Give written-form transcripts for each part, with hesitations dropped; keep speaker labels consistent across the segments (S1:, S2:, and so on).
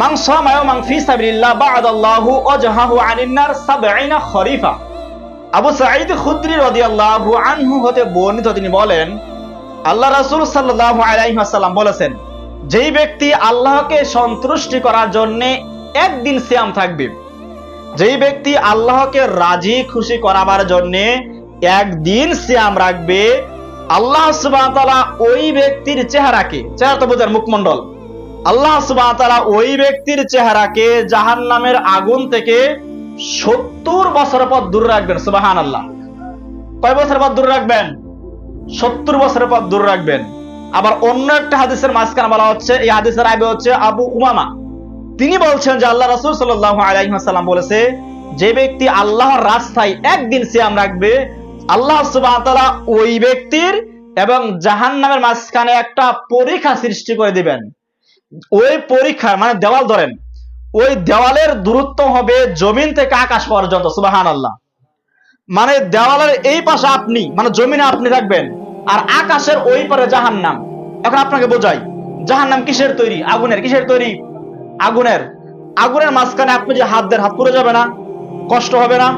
S1: মান সামা ইয়াওমান ফি সাবিলিল্লাহ বা'দাল্লাহু ওয়াজহাহু আনিন নার ৭০ খরিফা। আবু সাঈদ খুদরি রাদিয়াল্লাহু আনহু হতে বর্ণিত, তিনি বলেন আল্লাহ রাসূল সাল্লাল্লাহু আলাইহি ওয়াসাল্লাম বলেছেন, যেই ব্যক্তি আল্লাহকে সন্তুষ্টি করার জন্য একদিন সিয়াম থাকবে, যেই ব্যক্তি আল্লাহকে রাজি খুশি করাবার জন্য একদিন সিয়াম রাখবে, আল্লাহ সুবহানাহু ওয়া তাআলা ওই ব্যক্তির চেহারাকে, চেহারা তো বোঝার মুখমণ্ডল, আল্লাহ সুবহানাহু ওয়া তাআলা ওই ব্যক্তির চেহারাকে জাহান্নামের আগুন থেকে ৭০ বছর পর দূরে রাখবেন। সুবহানাল্লাহ। কয় বছর পর দূরে রাখবেন? ৭০ বছরের পর দূরে রাখবেন। আবার অন্য একটা হাদিসের মাঝখানে বলা হচ্ছে, এই হাদিসের রাবি হচ্ছে আবু উমামা, তিনি বলছেন যে আল্লাহ রাসূল সাল্লাল্লাহু আলাইহি ওয়াসাল্লাম বলেছে, যে ব্যক্তি আল্লাহর রাস্তায় একদিন সিয়াম রাখবে, আল্লাহ সুবহানাহু ওয়া তাআলা ওই ব্যক্তির এবং জাহান্নামের মাঝখানে একটা পরীক্ষা সৃষ্টি করে দিবেন। ওই পরীক্ষা মানে দেওয়াল ধরেন, ওই দেওয়ালের দূরত্ব হবে জমিন থেকে আকাশ পর্যন্ত। সুবহানাল্লাহ। মানে দেওয়ালের এই পাশে আপনি, মানে জমিনে আপনি থাকবেন, আর আকাশের ওই পারে জাহান্নাম। এখন আপনাকে বোঝাই, জাহান্নাম কিসের তৈরি? আগুনের। কিসের তৈরি? আগুনের। আগুনের মাঝখানে আপনি যে হাত দেন, হাত পুড়ে যাবে না? কষ্ট হবে না?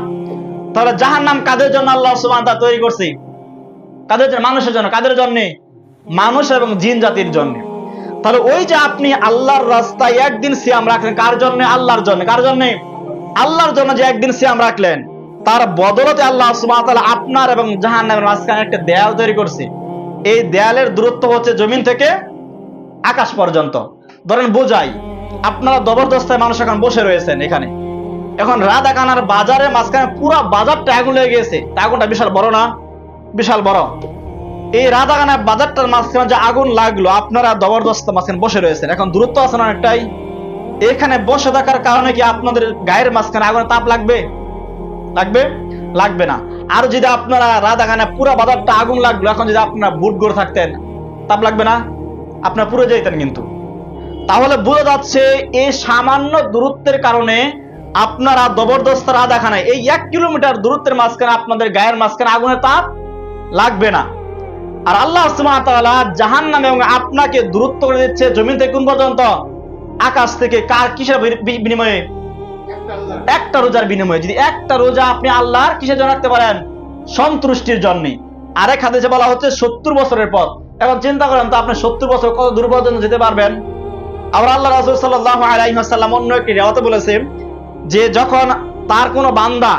S1: তাহলে জাহান্নাম কাদের জন্য আল্লাহ সুবহানাহু ওয়া তাআলা তৈরি করছে? কাদের জন্য? মানুষের জন্য। কাদের জন্য? মানুষ এবং জিন জাতির জন্য। তাহলে ওই যে আপনি আল্লাহর রাস্তায় একদিন সিয়াম রাখলেন, কার জন্য? আল্লাহর জন্য। কার জন্য? আল্লাহর জন্য যে একদিন সিয়াম রাখলেন, তার বদলতে আল্লাহ সুবহানাহু ওয়া তাআলা আপনার এবং জাহান্নামের মাঝখানে একটা দেয়াল তৈরি করছে। এই দেয়ালের দূরত্ব হচ্ছে জমিন থেকে আকাশ পর্যন্ত। ধরেন বোঝাই, আপনারা জবরদস্তায় মানুষ এখন বসে রয়েছেন এখানে, এখন রাধাকানার বাজারের মাঝখানে পুরো বাজারটা আগুন লেগে গেছে। আগুনটা বিশাল বড় না? বিশাল বড়। এই রাধাকানার বাজারটার মাঝখানে যে আগুন লাগলো, আপনারা জবরদস্ত মাঝখানে বসে রয়েছেন, এখন দূরত্ব আছে না অনেকটাই। এখানে বসে থাকার কারণে কি আপনাদের গায়ের মাঝখানে আগুনের তাপ লাগবে? লাগবে? লাগবে না। আর যদি আপনারা রাধাকানা পুরো বাজারটা আগুন লাগলো, এখন যদি আপনারা বুট গড়ে থাকতেন, তাপ লাগবে না? আপনারা পুরো যেতেন কিন্তু। তাহলে বোঝা যাচ্ছে এই সামান্য দূরত্বের কারণে আপনারা জবরদস্ত রাধাখানায় এই ১ কিলোমিটার দূরত্বের মাঝখানে আপনাদের গায়ের মাঝখানে আগুনের তাপ লাগবে না। আর আল্লাহ সুবহানাহু ওয়া তাআলা জাহান্নামে এবং আপনাকে দূরত্ব করে দিচ্ছে জমিন থেকে কোন পর্যন্ত? আকাশ থেকে। কার কিসের বিনিময়ে? একটা রোজার বিনিময়ে। যদি একটা রোজা আপনি আল্লাহর কিসের জন্য রাখতে পারেন? সন্তুষ্টির জন্য। আরেক হাদিসে বলা হচ্ছে ৭০ বছরের পর। এখন চিন্তা করেন তো, আপনি ৭০ বছর কত দূর পর্যন্ত যেতে পারবেন? আবার আল্লাহ রাসূল সাল্লাল্লাহু আলাইহি ওয়াসাল্লাম অন্য একটি রিওয়ায়াতে বলেছেন যে যখন তার কোনো বান্দা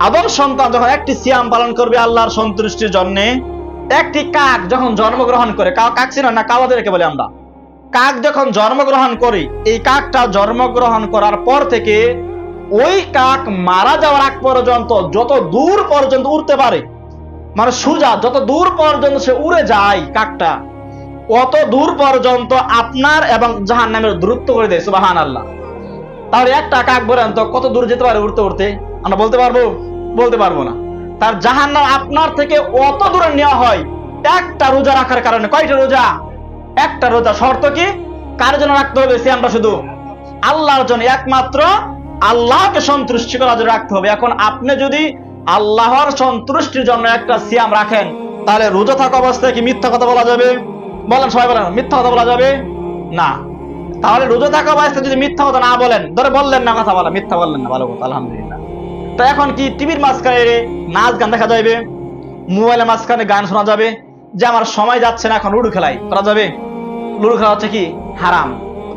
S1: আদম সন্তান যখন একটি সিয়াম পালন করবে আল্লাহর সন্তুষ্টির জন্য, একটি কাক যখন জন্মগ্রহণ করে, কাক চিনেন না? কাওয়াদেরকে বলে আমরা। কাক যখন জন্মগ্রহণ করে, এই কাকটা জন্মগ্রহণ করার পর থেকে ওই কাক মারা যাওয়ার আগ পর্যন্ত যত দূর পর্যন্ত উড়তে পারে, মানে সোজা যত দূর পর্যন্ত সে উড়ে যায় কাকটা, অত দূর পর্যন্ত আপনার এবং জাহান্নামের দূরত্ব করে দেয়। সুবহানাল্লাহ। তাহলে একটা কাক বলেন তো কত দূর যেতে পারে উড়তে উড়তে? আমরা বলতে পারবো? বলতে পারবো না। তার জাহান্নাম আপনার থেকে অত দূরে নেওয়া হয় একটা রোজা রাখার কারণে। কয়টা রোজা? একটা রোজা। শর্ত কি? কার জন্য রাখতে হবে সিয়ামটা? শুধু আল্লাহর জন্য, একমাত্র আল্লাহকে সন্তুষ্টি করার জন্য রাখতে হবে। এখন আপনি যদি আল্লাহর সন্তুষ্টির জন্য একটা সিয়াম রাখেন, তাহলে রোজা থাকা অবস্থায় কি মিথ্যা কথা বলা যাবে? বলেন, সবাই বলেন, মিথ্যা কথা বলা যাবে না। তাহলে রোজা থাকা অবস্থায় যদি মিথ্যা কথা না বলেন, ধরে বললেন না কথা বলা, মিথ্যা বললেন না, ভালো কথা, আলহামদুলিল্লাহ। তো এখন কি টিভির মাঝখানে নাচ গান দেখা যাবে? মোবাইলের মাঝখানে গান শোনা যাবে? যে আমার সময় যাচ্ছে না, এখন লুডো খেলাই করা যাবে? লুডো খেলা হচ্ছে কি? হারাম।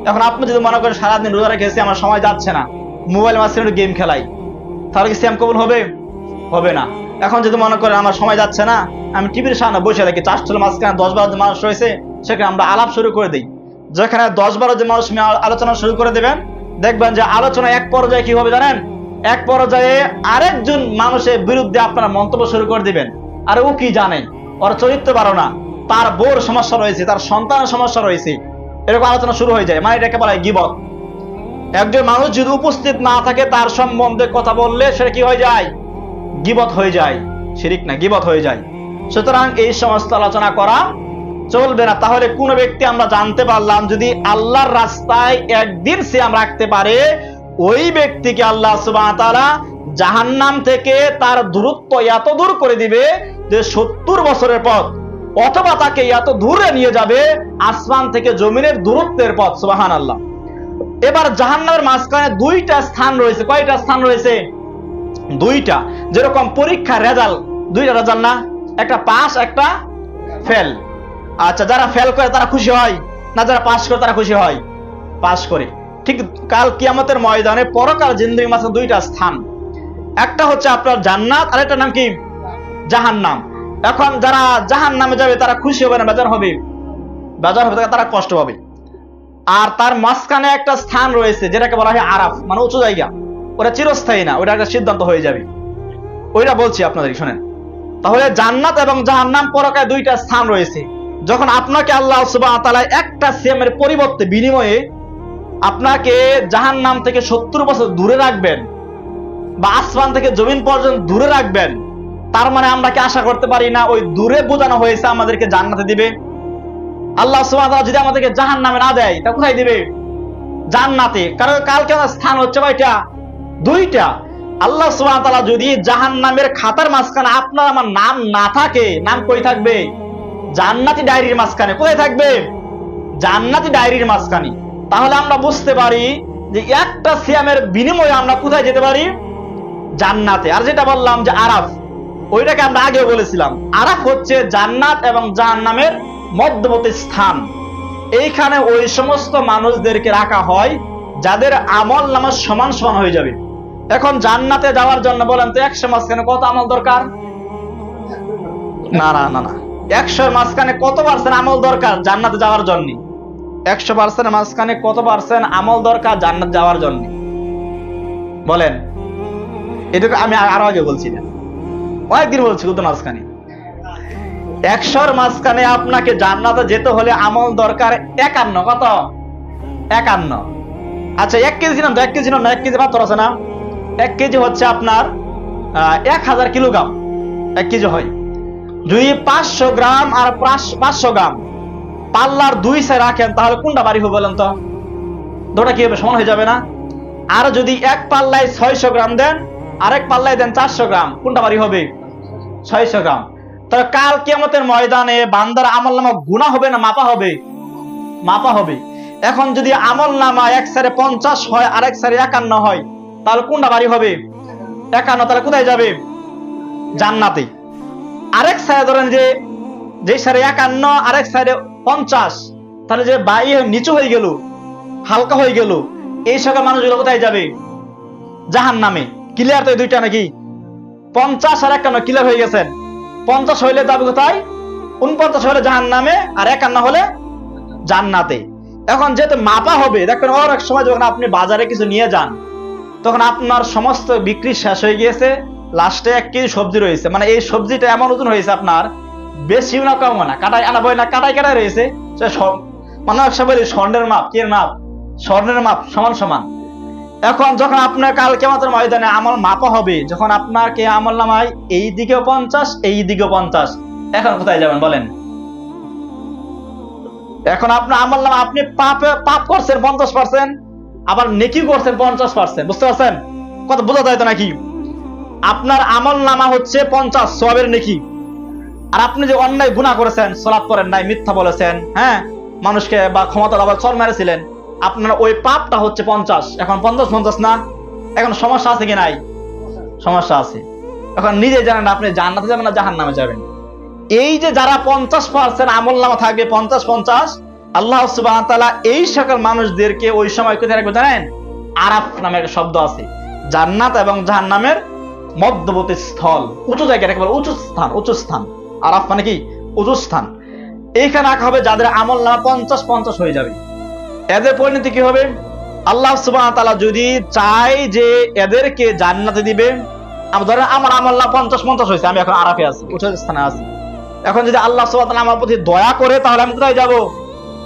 S1: এখন আপনি যদি মনে করেন সারাদিন রোজা রেখেছি, আমার সময় যাচ্ছে না, মোবাইল মাঝখানে গেম খেলাই, তাহলে কি সিয়াম কবুল হবে? হবে না। এখন যদি মনে করেন আমার সময় যাচ্ছে না, আমি টিভির সামনে বসে থাকি, চাষটুল মাঝখানে ১০-১২ জন মানুষ রয়েছে, সেখানে আমরা আলাপ শুরু করে দিই। যেখানে ১০-১২ জন মানুষ আলোচনা শুরু করে দেবেন, দেখবেন যে আলোচনা এক পর্যায়ে কি হবে জানেন? এক পর্যায়ে আরেকজন মানুষের বিরুদ্ধে আপনারা মন্তব্য শুরু করে দিবেন। আর ও কি জানে? ওর চরিত্র ভালো না, তার বউর সমস্যা রয়েছে, তার সন্তানের সমস্যা রয়েছে, এরকম আলোচনা শুরু হয়ে যায়। মানে এটাকে বলা হয় গীবত। একজন মানুষ যদি উপস্থিত না থাকে, তার সম্বন্ধে কথা বললে সেটা কি হয়ে যায়? গীবত হয়ে যায়। শিরিক না, গীবত হয়ে যায়। সুতরাং এই সমস্ত আলোচনা করা চলবে না। তাহলে কোন ব্যক্তি আমরা জানতে পারলাম যদি আল্লাহর রাস্তায় একদিন সিয়াম রাখতে পারে, ওই ব্যক্তিকে আল্লাহ সুবহানাহু ওয়া তাআলা জাহান্নাম থেকে তার দূরত্ব এত দূর করে দিবে যে ৭০ বছরের পথ, অথবা তাকে এত দূরে নিয়ে যাবে আসমান থেকে জমিনের দূরত্বের পথ। সুবহানাল্লাহ। এবার জাহান্নামের মাঝখানে দুইটা স্থান রয়েছে। কয়টা স্থান রয়েছে? দুইটা। যেরকম পরীক্ষার রেজাল্ট, দুইটা রেজাল্ট না, একটা পাস একটা ফেল। আচ্ছা, যারা ফেল করে তারা খুশি হয় না, যারা পাস করে তারা খুশি হয়? পাস করে। ঠিক কাল কিয়ামতের ময়দানে পরকাল জিন্দেগির মাঝে দুইটা স্থান, একটা হচ্ছে আপনার জান্নাত আর একটা নাম কি? জাহান্নাম। এখন যারা জাহান্নামে যাবে তারা খুশি হবে না বেজার হবে? বেজার হবে, তারা কষ্ট পাবে। আর তার মাঝখানে একটা স্থান রয়েছে যেটাকে বলা হয় আরাফ, মানে উঁচু জায়গা। ওটা চিরস্থায়ী না, ওটা একটা সিদ্ধান্ত হয়ে যাবে। ওইটা বলছি আপনাদের, শোনেন। তাহলে জান্নাত এবং জাহান্নাম পরকালে দুইটা স্থান রয়েছে। যখন আপনাকে আল্লাহ সুবহানাহু ওয়া তাআলা একটা সিয়ামের পরিবর্তে বিনিময়ে আপনাকে জাহান্নাম থেকে 70 বছর দূরে রাখবেন বা আসমান থেকে জমিন পর্যন্ত দূরে রাখবেন, তার মানে আমরা কি আশা করতে পারি না ওই দূরে বোঝানো হয়েছে আমাদেরকে জান্নাতে দিবে? আল্লাহ সুবহানাহু ওয়া তাআলা যদি আমাদেরকে জাহান্নামে না দেয় তা কোথায় দিবে? জান্নাতে। কারণ কালকে স্থান হচ্ছে কয়টা? দুইটা। আল্লাহ সুবহানাহু ওয়া তাআলা যদি জাহান্নামের খাতার মাঝখানে আপনার আমার নাম না থাকে, নাম কই থাকবে? জান্নাতি ডায়েরির মাঝখানে। কোথায় থাকবে? জান্নাতি ডায়েরির মাঝখানে। তাহলে আমরা বুঝতে পারি যে একটা সিয়ামের বিনিময়ে আমরা কোথায় যেতে পারি? জান্নাতে। আর যেটা বললাম যে আরাফ, ওইটাকে আমরা আগেও বলেছিলাম, আরাফ হচ্ছে জান্নাত এবং জাহান্নামের মধ্যবর্তী স্থান। এইখানে ওই সমস্ত মানুষদেরকে রাখা হয় যাদের আমল নামা সমান সমান হয়ে যাবে। এখন জান্নাতে যাওয়ার জন্য বলেন তো 100 মাঝখানে কত আমল দরকার? না না না না, 100 মাঝখানে কত পার্সেন্ট আমল দরকার জান্নাতে যাওয়ার জন্য? 100% মাঝখানে কত পার্সেন্ট আমল দরকার জান্নাত যাওয়ার জন্য? বলেন। এটুকু আমি আরো আগে বলছি না, অনেকদিন বলছি কিন্তু মাঝখানে 100 মাঝখানে আপনাকে জান্নাতে যেতে হলে আমল দরকার 51। কত? 51। আচ্ছা, 1 কেজি না, 1 কেজি না, 1 কেজি পাথর আছে না? 1 কেজি হচ্ছে আপনার 1000 কিলোগ্রাম 1 কেজি হয়। যদি 500 গ্রাম আর 500 গ্রাম পাল্লার 2 সাইড রাখেন তাহলে কোনটা ভারী হবে বলেন তো? দুটো কি হবে? সমান হয়ে যাবে না? আর যদি এক পাল্লায় 600 গ্রাম দেন, আরেক পাল্লায় দেন 400 গ্রাম, কোনটা ভারী হবে? 600 গ্রাম। তবে কাল কিয়ামতের ময়দানে বান্দার আমলনামা গুনাহ হবে না মাপা হবে? মাপা হবে। এখন যদি আমলনামা এক সাইডে 50 হয় আর এক সাইডে 51 হয়, তাহলে কোনটা ভারী হবে? 51। তাহলে কোথায় যাবে? জান্নাতে। আরেক সাইডে ধরেন যে সাইডে 51 আরেক সাইডে 50, তাহলে যে বাই নিচু হয়ে গেল, হালকা হয়ে গেল, এই সকল মানুষগুলো কোথায় যাবে? জাহান্নামে। ক্লিয়ার তো এই দুইটা নাকি? 50 আর 51 ক্লিয়ার হয়ে গেছেন? 50 হইলে যাবে কোথায়? 49 হলে জাহান্নামে, আর 51 হলে জান্নাতে। এখন যেহেতু মাপা হবে, দেখবেন ওর এক সময় যখন আপনি বাজারে কিছু নিয়ে যান, তখন আপনার সমস্ত বিক্রি শেষ হয়ে গিয়েছে, লাস্টে 1 কেজি সবজি রয়েছে, মানে এই সবজিটা এমন ওজন হয়েছে আপনার বেশি না কম না, কাটাই আনা বই না, কাটাই কাটাই রয়েছে, মানে সবাই স্বর্ণের মাপ, কি মাপ? স্বর্ণের মাপ সমান সমান। এখন যখন আপনার কাল কিয়ামতের ময়দানে আমল মাপা হবে, যখন আপনাকে আমল নামায় এই দিকেও 50 এই দিকেও 50, এখন কোথায় যাবেন বলেন? এখন আপনার আমল নামা, আপনি পাপ করছেন 50%, আবার নেকি করছেন 50%, বুঝতে পারছেন? কত বোঝা যায় তো নাকি? আপনার আমল নামা হচ্ছে 50 সওয়াবের নেকি, আর আপনি যে অন্যায় গুনাহ করেছেন, সালাত পড়েন নাই, মিথ্যা বলেছেন, হ্যাঁ, মানুষকে বা ক্ষমতা আবার চর মেরেছিলেন, আপনার ওই পাপটা হচ্ছে 50। এখন 50 না? এখন সমস্যা আছে কি নাই? সমস্যা আছে। এখন নিজে জানেন আপনি জান্নাতে যাবেন না জাহান্নামে যাবেন। এই যে যারা 50% আমল নামা থাকবে 50-50, আল্লাহ সুবহানাহু ওয়া তাআলা এই সকল মানুষদেরকে ওই সময় কোথায় রাখবে জানেন? আরাফ নামে একটা শব্দ আছে, জান্নাত এবং জাহান্নামের মধ্যবর্তী স্থল, উঁচু জায়গা, একেবারে উঁচু স্থান। উঁচু স্থান, আরাফ মানে কি? উঁচু স্থান। এইখানে রাখা হবে যাদের আমল নামা 50-50 হয়ে যাবে। এদের পরিণতি কি হবে? আল্লাহ সুবহানাহু ওয়া তাআলা যদি চায় যে এদেরকে জান্নাতে দিবে, ধরেন আমার আমল নামা 50-50 হয়েছে, আমি এখন আরাফে আছি, উঁচু স্থানে আছি। এখন যদি আল্লাহ সুবহানাহু ওয়া তাআলা আমার প্রতি দয়া করে তাহলে আমি কোথায় যাব?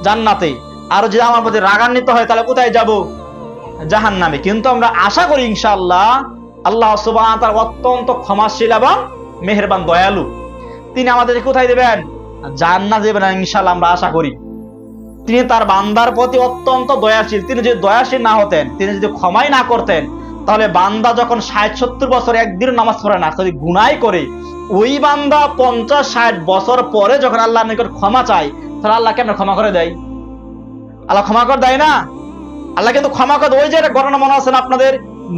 S1: জান্নাতে। আর যদি আমার প্রতি রাগান্বিত হয় তাহলে কোথায় যাব? জাহান্নামে। কিন্তু আমরা আশা করি ইনশাআল্লাহ আল্লাহ সুবহানাহু ওয়া তাআলা অত্যন্ত ক্ষমাশীল এবং মেহেরবান, দয়ালু। তিনি আমাদেরকে কোথায় দেবেন? জান্নাত দেবেন ইনশাআল্লাহ, আমরা আশা করি। তিনি তার বান্দার প্রতি অত্যন্ত দয়াশীল। তিনি যদি দয়াশীল না হতেন, তিনি যদি ক্ষমাই না করতেন, তাহলে বান্দা যখন 60-70 বছর একদিন নামাজ পড়ে না, যদি গুনাহ করে, ওই বান্দা 50-60 বছর পরে যখন আল্লাহর নিকট ক্ষমা চায়, তাহলে আল্লাহ কেন ক্ষমা করে দেয়? আল্লাহ ক্ষমা করে দেয় না? আল্লাহ কিন্তু ক্ষমা করে। ওই যে একটা ঘটনা মনে আছে না আপনাদের,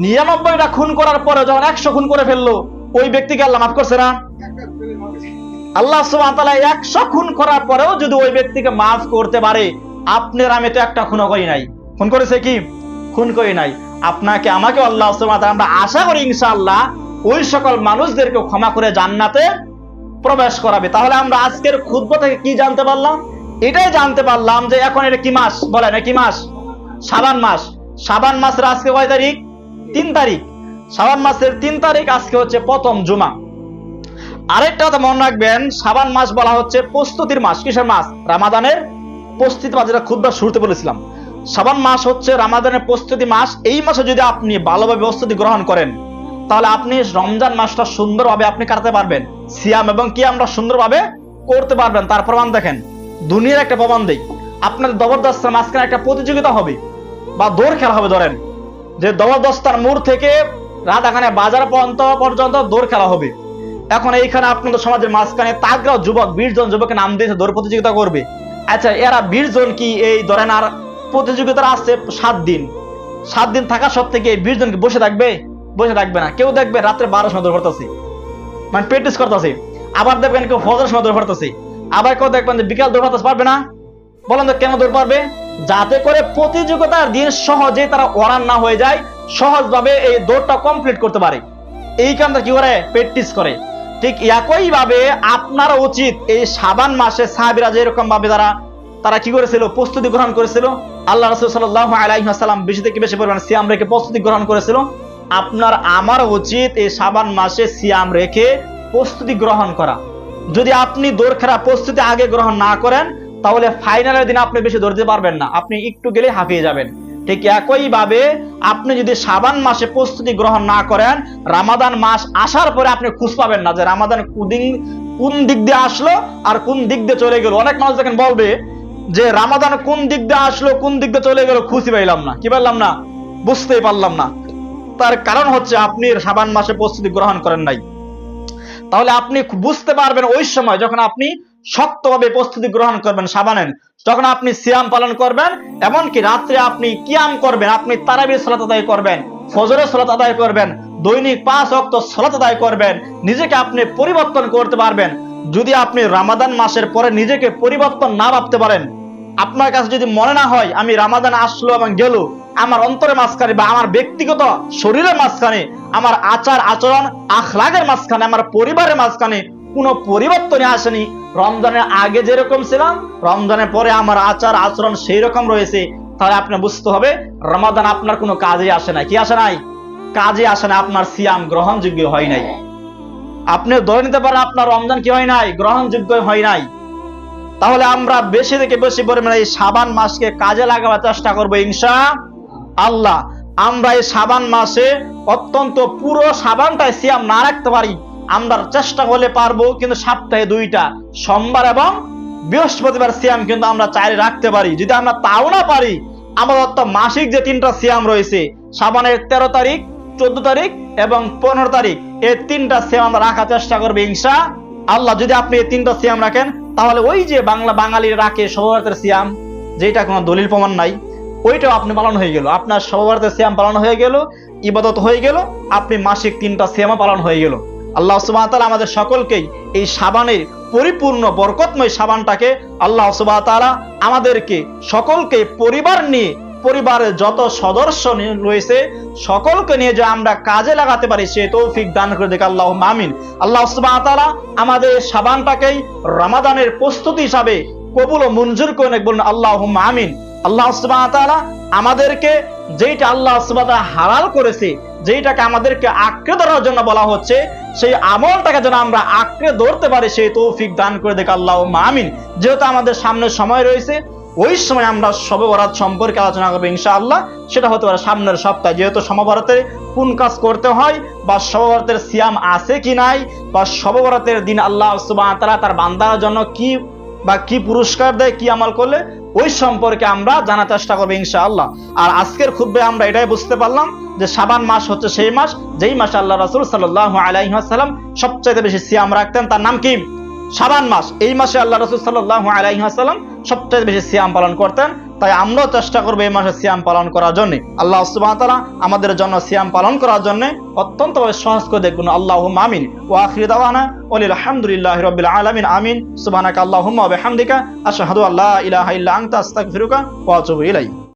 S1: 99টা খুন করার পরে যখন 100 খুন করে ফেললো, ওই ব্যক্তিকে আল্লাহ মাফ করছে না? আল্লাহ সুবহানাহু ওয়া তাআলা 100 খুন করার পরেও যদি ওই ব্যক্তিকে মাফ করতে পারে, আপনার আমি তো একটা খুনও করি নাই। খুন করেছে কি? খুন করি নাই। আপনাকে আমাকে আল্লাহ সুবহানাহু ওয়া তাআলা, আমরা আশা করি ইনশাআল্লাহ ওই সকল মানুষদেরকে ক্ষমা করে জান্নাতে প্রবেশ করাবে। তাহলে আমরা আজকের খুতবা থেকে কি জানতে পারলাম? এটাই জানতে পারলাম যে এখন এটা কি মাস বলেন? কি মাস? শাবান মাস। শাবান মাসের আজকে কয় তারিখ? 3 তারিখ। শাবান মাসের 3 তারিখ, আজকে হচ্ছে প্রথম জুমা। আরেকটা কথা মনে রাখবেন, শাবান মাস বলা হচ্ছে প্রস্তুতির মাস। কিসের মাস? রামাদানের প্রস্তুতি মাস, যেটা খুতবা শুরুতে বলেছিলাম। শাবান মাস হচ্ছে রামাদানের প্রস্তুতি মাস। এই মাসে যদি আপনি ভালোভাবে প্রস্তুতি গ্রহণ করেন, তাহলে আপনি রমজান মাসটা সুন্দরভাবে আপনি কাটাতে পারবেন। সিয়াম এবং কি আমরা সুন্দরভাবে করতে পারবেন। তার প্রমাণ দেখেন, দুনিয়ার একটা প্রমাণ দেই। আপনার জবরদস্তের মাঝখানে একটা প্রতিযোগিতা হবে বা দৌড় খেলা হবে। ধরেন যে জবরদস্তার মোড় থেকে রাধাখানে বাজার পর্যন্ত দৌড় খেলা হবে। এখন এইখানে আপনাদের সমাজের মাঝখানে তাগড়া যুবক 20 জন যুবকের নাম দিয়েছে দৌড় প্রতিযোগিতা করবে। আচ্ছা, এরা 20 জন কি এই ধরেন আর প্রতিযোগিতার আছে 7 দিন। 7 দিন থাকা সত্ত্বেও কি 20 জনকে বসে থাকবে? বসে থাকবে না। কেউ দেখবে রাত্রে 12 সময় দৌড় করতেছে, মানে প্র্যাকটিস করতেছে। আবার দেখবেন কেউ ফজর সময় দৌড় করতেছে। আবার কেউ দেখবেন যে বিকাল দৌড় করতে পারবে না। বলেন তো কেন দৌড় পারবে? যাতে করে প্রতিযোগিতার দিন সহজে তারা ওয়ারান না হয়ে যায়, সহজভাবে এই দৌড়টা কমপ্লিট করতে পারে। এই কারণে কি করে? প্র্যাকটিস করে। ঠিক একই ভাবে আপনার উচিত এই শাবান মাসে সাহাবীরা যেরকম ভাবে তারা কি করেছিল? প্রস্তুতি গ্রহণ করেছিল। আল্লাহ রাসূল সাল্লাল্লাহু আলাইহি ওয়াসাল্লাম বেশি থেকে বেশি পরিমাণে সিয়াম রেখে প্রস্তুতি গ্রহণ করেছিল। আপনার আমার উচিত এই শাবান মাসে সিয়াম রেখে প্রস্তুতি গ্রহণ করা। যদি আপনি দৌড় খেলা প্রস্তুতি আগে গ্রহণ না করেন, তাহলে ফাইনালের দিন আপনি বেশি দৌড়তে পারবেন না, আপনি একটু গেলে হাঁপিয়ে যাবেন। ঠিক একই ভাবে আপনি যদি শাবান মাসে প্রস্তুতি গ্রহণ না করেন, রামাদান মাস আসার পরে আপনি খুঁজ পাবেন না যে রামাদান কোন দিক দিয়ে আসলো আর কোন দিক দিয়ে চলে গেল। অনেক মানুষ দেখেন বলবে যে রামাদান কোন দিক দিয়ে আসলো কোন দিক দিয়ে চলে গেল খুঁজে পাইলাম না। কি পারলাম না? বুঝতেই পারলাম না। তার কারণ হচ্ছে আপনি শাবান মাসে প্রস্তুতি গ্রহণ করেন নাই। তাহলে আপনি বুঝতে পারবেন ওই সময় যখন আপনি শক্তভাবে প্রস্তুতি গ্রহণ করবেন শাবানের, যখন আপনি সিয়াম পালন করবেন, এমনকি রাত্রে আপনি কিয়াম করবেন, আপনি তারাবির সালাত আদায় করবেন, ফজরের সালাত আদায় করবেন, দৈনিক 5 ওয়াক্ত সালাত আদায় করবেন, নিজেকে আপনি পরিবর্তন করতে পারবেন। যদি আপনি রমাদান মাসের পরে নিজেকে পরিবর্তন না ভাবতে পারেন, আপনার কাছে যদি মনে না হয় আমি রমাদান আসলো এবং গেল, আমার অন্তরের মাঝখানে বা আমার ব্যক্তিগত শরীরের মাঝখানে, আমার আচার আচরণ আখলাকের মাঝখানে, আমার পরিবারের মাঝখানে কোনো পরিবর্তনই আসেনি, রমজানের আগে যেরকম ছিলাম রমজানের পরে আমার আচার আচরণ সেই রকম রয়েছে, তাহলে আপনি বুঝতে হবে রমাদান আপনার কোনো কাজে আসে নাই। কি আসে নাই? কাজে আসে না। আপনার সিয়াম গ্রহণযোগ্য হয় নাই। আপনি ধরে নিতে পারেন আপনার রমজান কি হয় নাই? গ্রহণযোগ্য হয় নাই। তাহলে আমরা বেশি থেকে বেশি পরিমাণে এই শাবান মাসকে কাজে লাগাবার চেষ্টা করবো ইনশাআল্লাহ। আমরা এই শাবান মাসে অত্যন্ত পুরো শাবানটাই সিয়াম না রাখতে পারি, আমরা চেষ্টা করলে পারবো, কিন্তু সপ্তাহে 2টা সোমবার এবং বৃহস্পতিবার সিয়াম কিন্তু আমরা চাইলে রাখতে পারি। যদি আমরা তাও না পারি, আমাদের তো মাসিক যে 3টা সিয়াম রয়েছে, শাবানের 13 তারিখ, 14 তারিখ এবং 15 তারিখ, এই 3টা সিয়াম আমরা রাখার চেষ্টা করবো ইনশাআল্লাহ। যদি আপনি এই 3টা সিয়াম রাখেন, তাহলে ওই যে বাঙালির রাখে শবে সিয়াম, যেটা কোনো দলিল প্রমাণ নাই, ওইটাও আপনি পালন হয়ে গেল। আপনার শবে সিয়াম পালন হয়ে গেল, ইবাদত হয়ে গেল, আপনি মাসিক 3টা সিয়াম পালন হয়ে গেল। আল্লাহ সুবহানাহু ওয়া তাআলা আমাদের সকলকেই এই শাবানের পরিপূর্ণ বরকতময় শাবানটাকে আল্লাহ সুবহানাহু ওয়া তাআলা আমাদেরকে সকলকে পরিবার নিয়ে, পরিবারের যত সদস্য রয়েছে সকলকে নিয়ে যে আমরা কাজে লাগাতে পারি সে তৌফিক দান করে দেখ আল্লাহুম্মা আমিন। আল্লাহ সুবহানাহু ওয়া তাআলা আমাদের শাবানটাকেই রমাদানের প্রস্তুতি হিসাবে কবুল ও মঞ্জুর করে নেক, বলুন আল্লাহুম্মা আমিন। আল্লাহ সুবহানাহু ওয়া তাআলা আমাদেরকে যেটা আল্লাহ সুবহানাহু ওয়া তাআলা হালাল করেছে, যেটাকে আমাদেরকে আঁকড়ে ধরার জন্য বলা হচ্ছে, সেই আমলটাকে যেন আমরা আঁকড়ে ধরতে পারি সেই তৌফিক দান করে দেখ আল্লাহুম্মা আমিন। যেহেতু আমাদের সামনে সময় রয়েছে, ওই সময় আমরা শবে বরাত সম্পর্কে আলোচনা করবো ইনশাআল্লাহ। সেটা হতে পারে সামনের সপ্তাহে, যেহেতু শবে বরাতে কোন কাজ করতে হয়, বা শবে বরাতের সিয়াম আছে কি নাই, বা শবে বরাতের দিন আল্লাহ সুবহানাহু ওয়া তাআলা তার বান্দার জন্য কি পুরস্কার দেয়, কি আমল করলে, ওই সম্পর্কে আমরা জানার চেষ্টা করবো ইনশাআল্লাহ। আর আজকের খুতবায় আমরা এটাই বুঝতে পারলাম যে শাবান মাস হচ্ছে সেই মাস যেই মাসে আল্লাহ রাসূল সাল্লাল্লাহু আলাইহি ওয়াসাল্লাম সবচেয়ে বেশি সিয়াম রাখতেন। তার নাম কি? শাবান মাস। এই মাসে আল্লাহ রাসূল সাল্লাল্লাহু আলাইহি ওয়াসাল্লাম সবচেয়ে বেশি সিয়াম পালন করতেন। তাই আমরাও চেষ্টা করবো এই মাসে সিয়াম পালন করার জন্য। আল্লাহ সুবহানাহু ওয়া তাআলা আমাদের জন্য সিয়াম পালন করার জন্য অত্যন্ত সহজ করে দেখুন। আল্লাহুম্মা আমিন ওয়া আখিরু দাওয়ানা ওয়ালিল হামদুলিল্লাহি রাব্বিল আলামিন। আমিন। সুবহানাকা আল্লাহুম্মা ওয়া বিহামদিকা আশহাদু আল্লা ইলাহা ইল্লা আনতা আস্তাগফিরুকা ওয়া আতুবু ইলাইক।